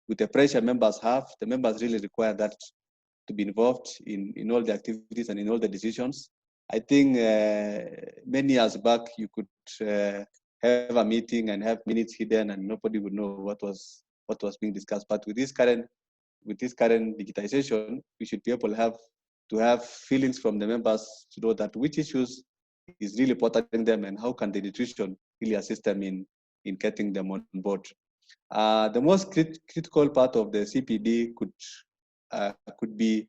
with the pressure members have, the members really require that to be involved in all the activities and in all the decisions. I think many years back, you could have a meeting and have minutes hidden and nobody would know what was being discussed. But with this current digitization, we should be able to have feelings from the members to know that which issues is really bothering them and how can the institution really assist them in getting them on board. The most critical part of the CPD could be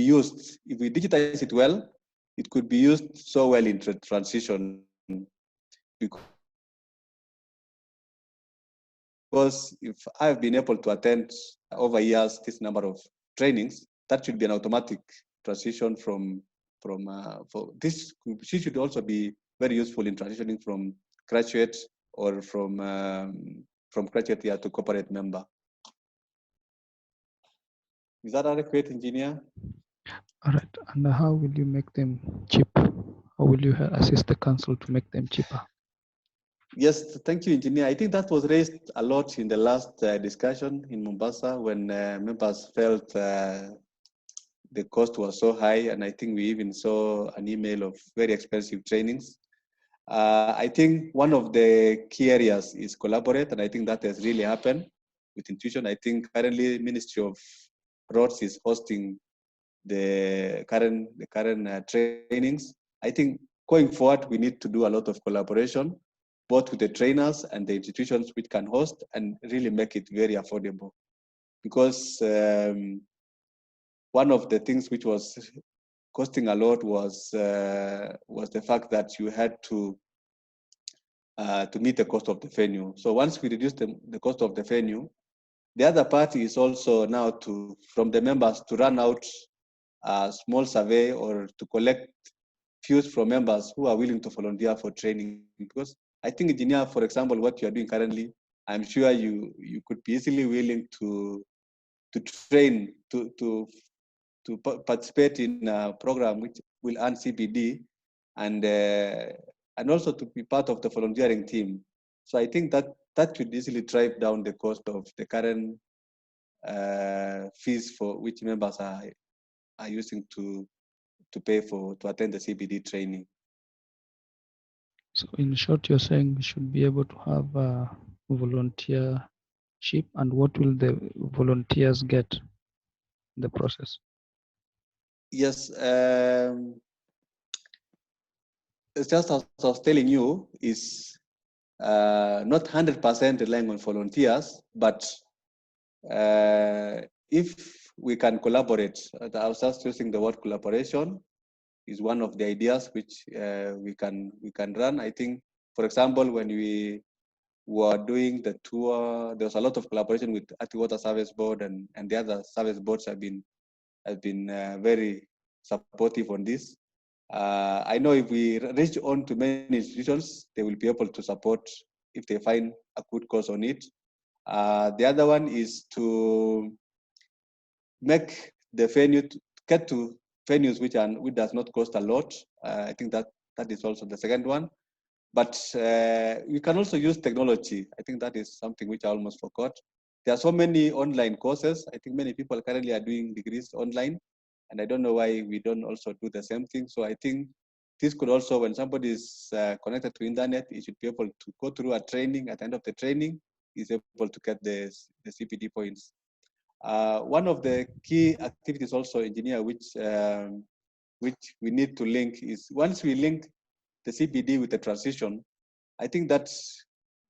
used if we digitize it well. It could be used so well in transition, because if I've been able to attend over years this number of trainings, that should be an automatic transition for this. She should also be very useful in transitioning from graduate or from graduate year to corporate member. Is that adequate, engineer? All right. And how will you make them cheap? How will you assist the council to make them cheaper? Yes, thank you, engineer. I think that was raised a lot in the last discussion in Mombasa when members felt the cost was so high, and I think we even saw an email of very expensive trainings. I think one of the key areas is collaborate, and I think that has really happened with Intuition. I think currently Ministry of Roads is hosting the current trainings. I think going forward, we need to do a lot of collaboration, both with the trainers and the institutions which can host, and really make it very affordable. Because one of the things which was costing a lot was the fact that you had to meet the cost of the venue. So once we reduce the cost of the venue, the other part is also now from the members to run out a small survey or to collect views from members who are willing to volunteer for training. Because I think, engineer, for example, what you are doing currently, I'm sure you could be easily willing to train to participate in a program which will earn CPD and also to be part of the volunteering team. So I think that should easily drive down the cost of the current fees for which members are using to pay to attend the CPD training. So in short, you're saying we should be able to have a volunteership, and what will the volunteers get in the process? Yes, it's just as I was telling you, is not 100% relying on volunteers, but if we can collaborate, I was just using the word collaboration, is one of the ideas which we can run. I think, for example, when we were doing the tour, there was a lot of collaboration with Ati Water Service Board, and the other service boards have been very supportive on this. I know if we reach on to many institutions, they will be able to support if they find a good cause on it. The other one is to make the venue, get to venues which does not cost a lot. I think that is also the second one. But we can also use technology. I think that is something which I almost forgot. There are so many online courses. I think many people currently are doing degrees online, and I don't know why we don't also do the same thing. So I think this could also, when somebody is connected to internet, he should be able to go through a training. At the end of the training, he's able to get the CPD points. One of the key activities also, engineer, which we need to link is, once we link the CPD with the transition, I think that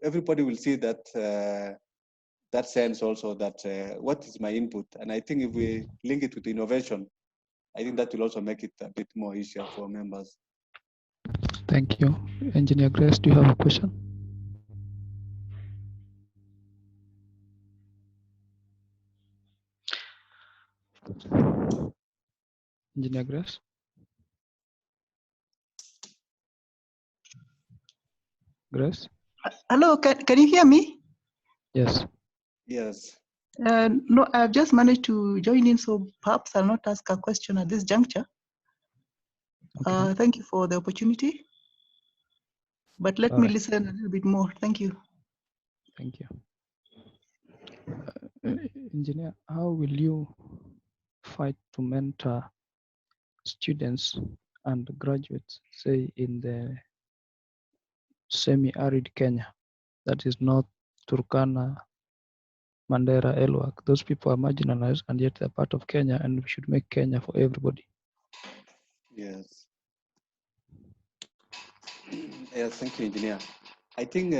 everybody will see that that sense also that what is my input, and I think if we link it with innovation, I think that will also make it a bit more easier for members. Thank you. Engineer Grace, do you have a question? Engineer Grace? Grace? Hello, can you hear me? Yes. Yes. No, I've just managed to join in, so perhaps I'll not ask a question at this juncture. Okay. Thank you for the opportunity, but let me listen a little bit more. Thank you. Thank you. Engineer, how will you fight to mentor students and graduates, say in the semi-arid Kenya, that is North Turkana, Mandera, Elwak? Those people are marginalized and yet they're part of Kenya, and we should make Kenya for everybody. Yes. Yes, thank you, engineer. I think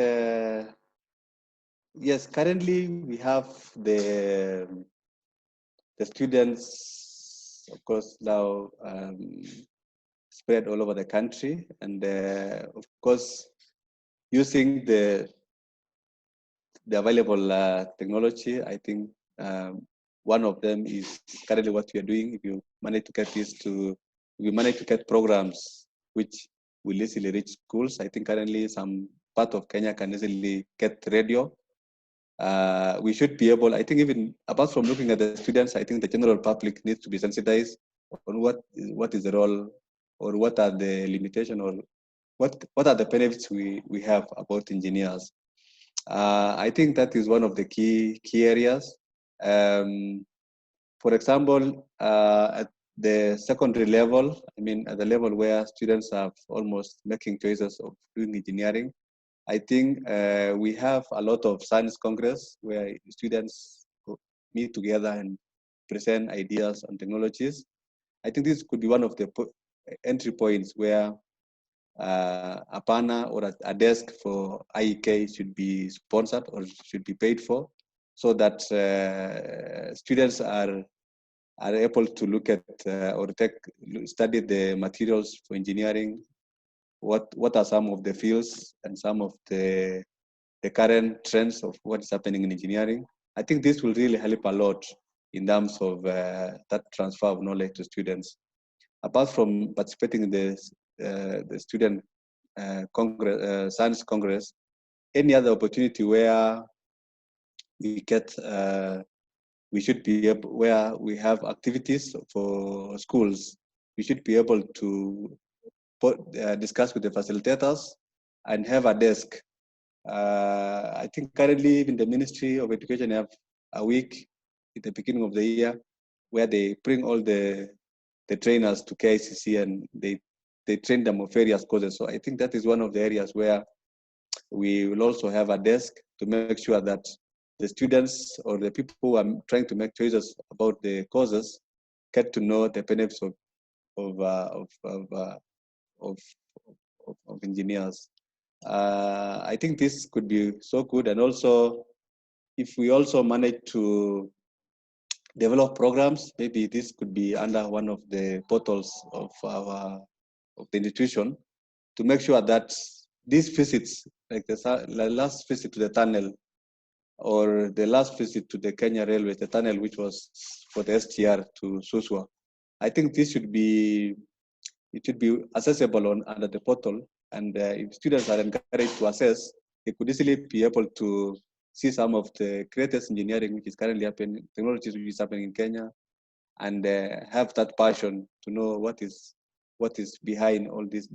yes, currently we have the students, of course, now spread all over the country, and of course, using the available technology. I think one of them is currently what we are doing. If you manage to get if you manage to get programs which will easily reach schools. I think currently some part of Kenya can easily get radio. We should be able, I think even apart from looking at the students, I think the general public needs to be sensitized on what is the role, or what are the limitations, or what are the benefits we have about engineers. I think that is one of the key areas. For example, at the secondary level, I mean, at the level where students are almost making choices of doing engineering, I think we have a lot of science congress where students meet together and present ideas and technologies. I think this could be one of the entry points where a panel or a desk for IEK should be sponsored or should be paid for, so that students are able to look at or study the materials for engineering. What are some of the fields and some of the current trends of what is happening in engineering? I think this will really help a lot in terms of that transfer of knowledge to students. Apart from participating in the student Congress, Science Congress, any other opportunity where we get, we should be able, where we have activities for schools, we should be able to discuss with the facilitators and have a desk. I think currently even the Ministry of Education have a week at the beginning of the year where they bring all the trainers to KICC and they train them of various courses. So I think that is one of the areas where we will also have a desk to make sure that the students or the people who are trying to make choices about the courses get to know the benefits of, of engineers. I think this could be so good, and also if we also manage to develop programs, maybe this could be under one of the portals of the institution, to make sure that these visits, like the last visit to the tunnel or the last visit to the Kenya Railway, the tunnel which was for the STR to Suswa, I think this should be accessible under the portal, and if students are encouraged to access, they could easily be able to see some of the greatest engineering which is currently happening, technologies which is happening in Kenya, and have that passion to know what is behind all these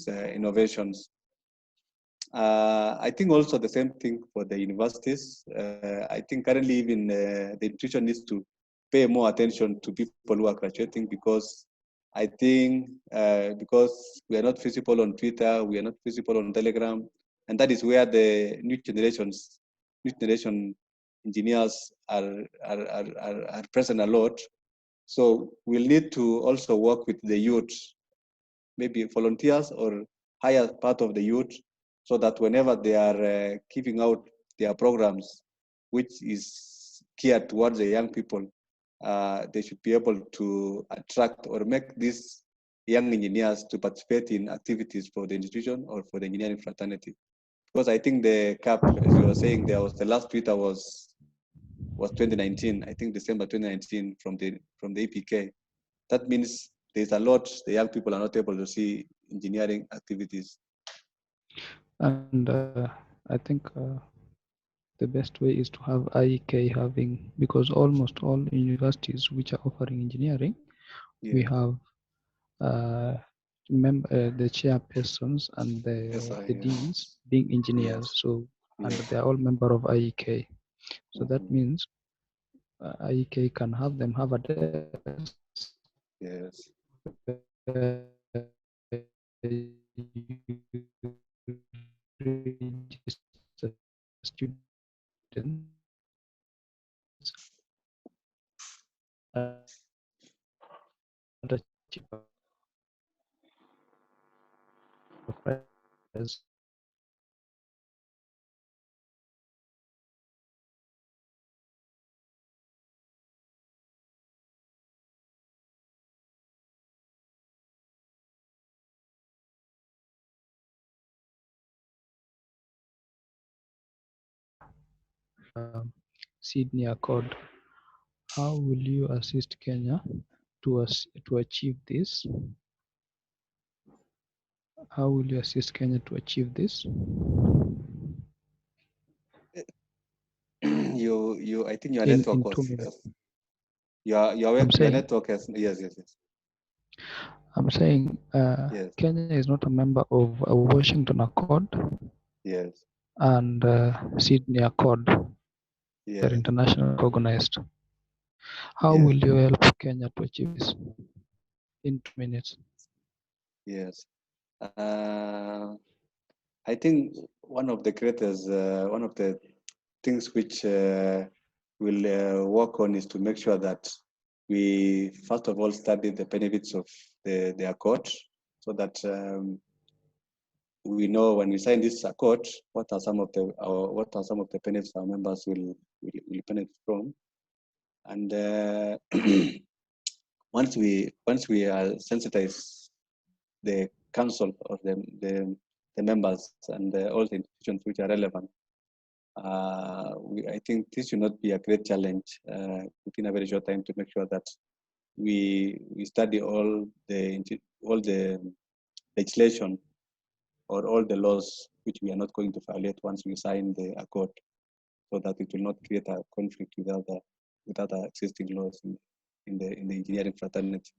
innovations. I think also the same thing for the universities. I think currently even the institution needs to pay more attention to people who are graduating, because I think because we are not visible on Twitter, we are not visible on Telegram, and that is where the new generation engineers are present a lot. So we'll need to also work with the youth, maybe volunteers or hire part of the youth, so that whenever they are giving out their programs, which is geared towards the young people, they should be able to attract or make these young engineers to participate in activities for the institution or for the engineering fraternity. Because I think the cap, as you were saying, there was the last Twitter was 2019. I think December 2019 from the EPK. That means there's a lot the young people are not able to see engineering activities. And I think the best way is to have IEK having, because almost all universities which are offering engineering, Yeah. we have the chairpersons and the deans being engineers. Yes. So, and Yes. they are all member of IEK. So that means IEK can have them have a desk. Yes. Register students at a cheaper price. Sydney Accord. How will you assist Kenya to achieve this? How will you assist Kenya to achieve this? I think your In network 2 was, minutes. your network has, yes. I'm saying Yes. Kenya is not a member of Washington Accord Yes. and Sydney Accord. Yes. They're internationally recognized. How Yes. will you help Kenya to achieve this in 2 minutes? Yes. I think one of the things which we'll work on is to make sure that we first of all study the benefits of the accord, so that we know when we sign this accord what are some of the benefits our members will benefit from, and once we sensitize the council or the members and all the institutions which are relevant, I think this should not be a great challenge within a very short time to make sure that we study all the legislation or all the laws which we are not going to violate once we sign the accord, so that it will not create a conflict with other existing laws in the engineering fraternity.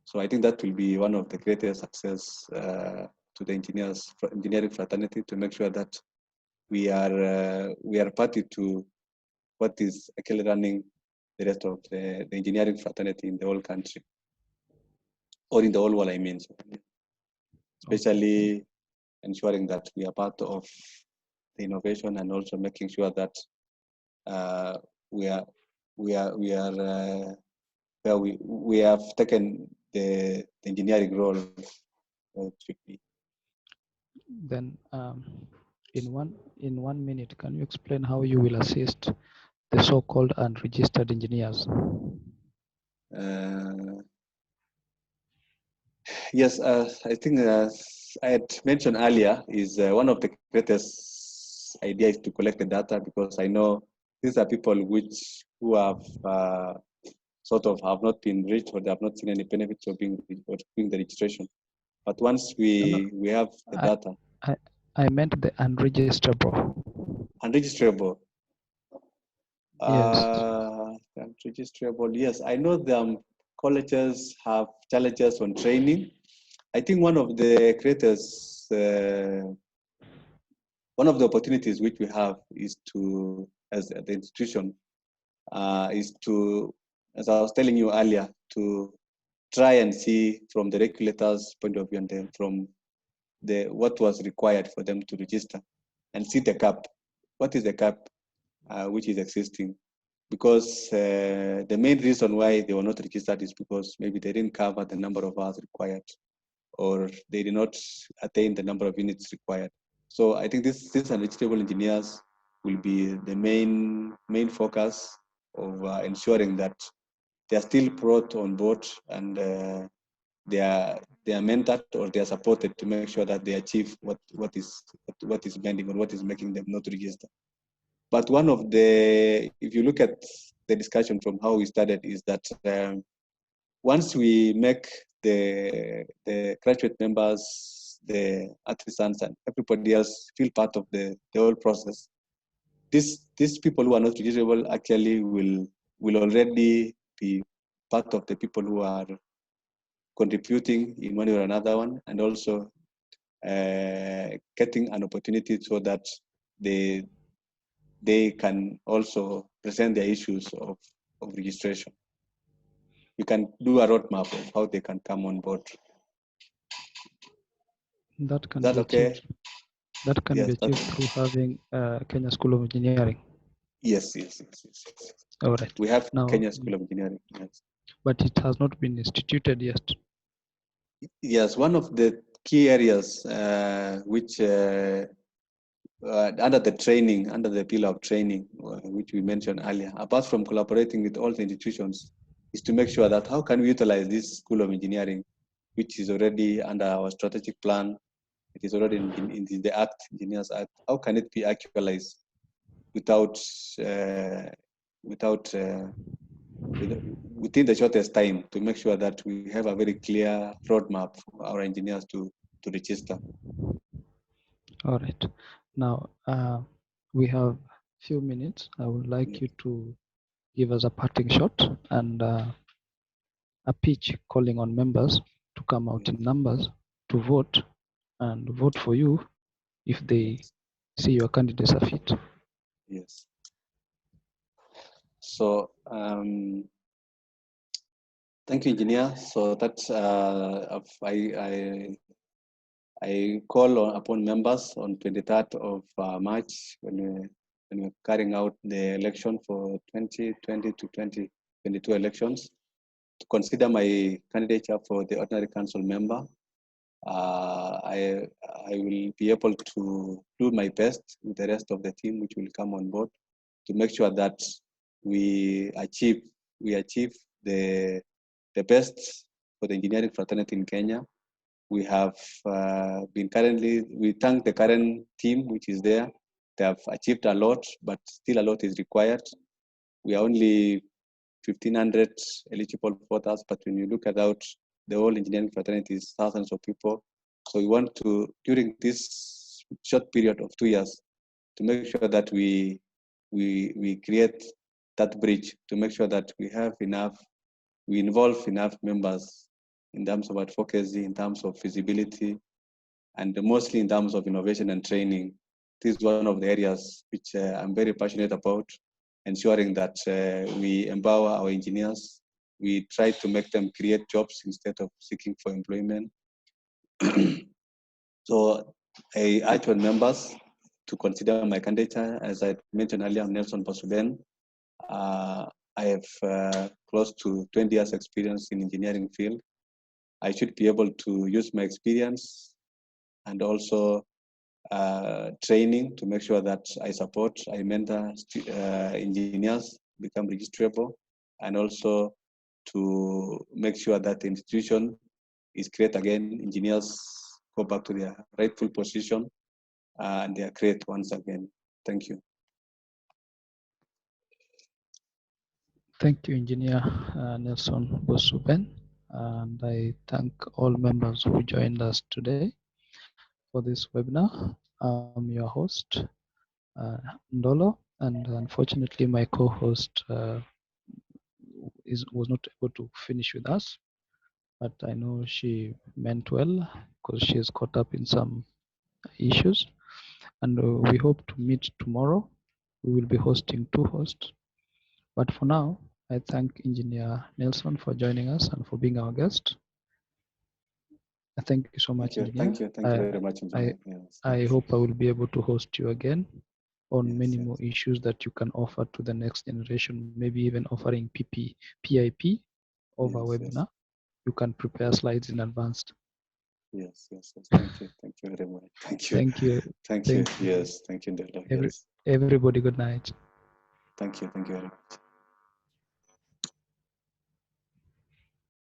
So I think that will be one of the greatest success to the engineering fraternity, to make sure that we are party to what is actually running the rest of the engineering fraternity in the whole country, or in the whole world, I mean. So, especially ensuring that we are part of the innovation, and also making sure that we have taken the engineering role it should be. Then in 1 minute, can you explain how you will assist the so-called unregistered engineers? Yes, I think I had mentioned earlier, is one of the greatest ideas to collect the data, because I know these are people who have sort of have not been reached, or they have not seen any benefits of doing the registration. But once we have the data. I meant the unregisterable. Unregisterable. Yes. Unregisterable. Yes, I know colleges have challenges on training. I think one of the opportunities which we have is to, as the institution, is to, as I was telling you earlier, to try and see from the regulators' point of view, and then from what was required for them to register, and see the gap. What is the gap which is existing? Because the main reason why they were not registered is because maybe they didn't cover the number of hours required, or they did not attain the number of units required. So I think these unregisterable engineers will be the main focus of ensuring that they are still brought on board, and they are mentored, or they are supported to make sure that they achieve what is bending, or what is making them not register. But one of if you look at the discussion from how we started, is that once we make the graduate members, the artisans, and everybody else feel part of the whole process, these people who are not registerable actually will already be part of the people who are contributing in one way or another one, and also getting an opportunity, so that they can also present their issues of registration. We can do a roadmap of how they can come on board. That can Is that be okay? achieved. That can be Yes, achieved through having Kenya School of Engineering. yes. All right. We have Now, Kenya School of Engineering. Yes. but it has not been instituted yet. Yes, one of the key areas which under the training, under the pillar of training, which we mentioned earlier, apart from collaborating with all the institutions, is to make sure that how can we utilize this School of Engineering, which is already under our strategic plan, it is already in the Act, Engineers Act. How can it be actualized within the shortest time to make sure that we have a very clear roadmap for our engineers to register? All right. Now, we have few minutes. I would like you to give us a parting shot and a pitch calling on members to come out in numbers to vote and vote for you if they see your candidates are fit. Yes. So thank you, engineer. So that's I call upon members on 23rd of March when we're carrying out the election for 2020 to 2022 elections to consider my candidature for the ordinary council member. I will be able to do my best with the rest of the team, which will come on board, to make sure that we achieve the best for the engineering fraternity in Kenya. We have we thank the current team which is there. They have achieved a lot, but still a lot is required. We are only 1,500 eligible voters, but when you look at the whole engineering fraternity is thousands of people. So we want to, during this short period of 2 years, to make sure that we create that bridge, to make sure that we involve enough members in terms of advocacy, in terms of feasibility, and mostly in terms of innovation and training. This is one of the areas which I'm very passionate about, ensuring that we empower our engineers. We try to make them create jobs instead of seeking for employment. So I urge on members to consider my candidature. As I mentioned earlier, I'm Nelson BOSUBEN. I have close to 20 years experience in engineering field. I should be able to use my experience and also training to make sure that I mentor engineers become registrable, and also to make sure that the institution is created again, engineers go back to their rightful position and they are created once again. Thank you. Thank you, Engineer Nelson BOSUBEN, and I thank all members who joined us today for this webinar. I'm your host, Ndolo, and unfortunately my co-host was not able to finish with us, but I know she meant well because she is caught up in some issues, and we hope to meet tomorrow. We will be hosting 2 hosts, but for now, I thank Engineer Nelson for joining us and for being our guest. Thank you so much, Engineer. Thank you very much, Engineer. I hope I will be able to host you again on many yes. more issues that you can offer to the next generation, maybe even offering PIP over webinar. You can prepare slides in advance. Yes. Thank you very much. Thank you. Thank you. Thank you. Yes, thank you. Everybody, good night. Thank you very much.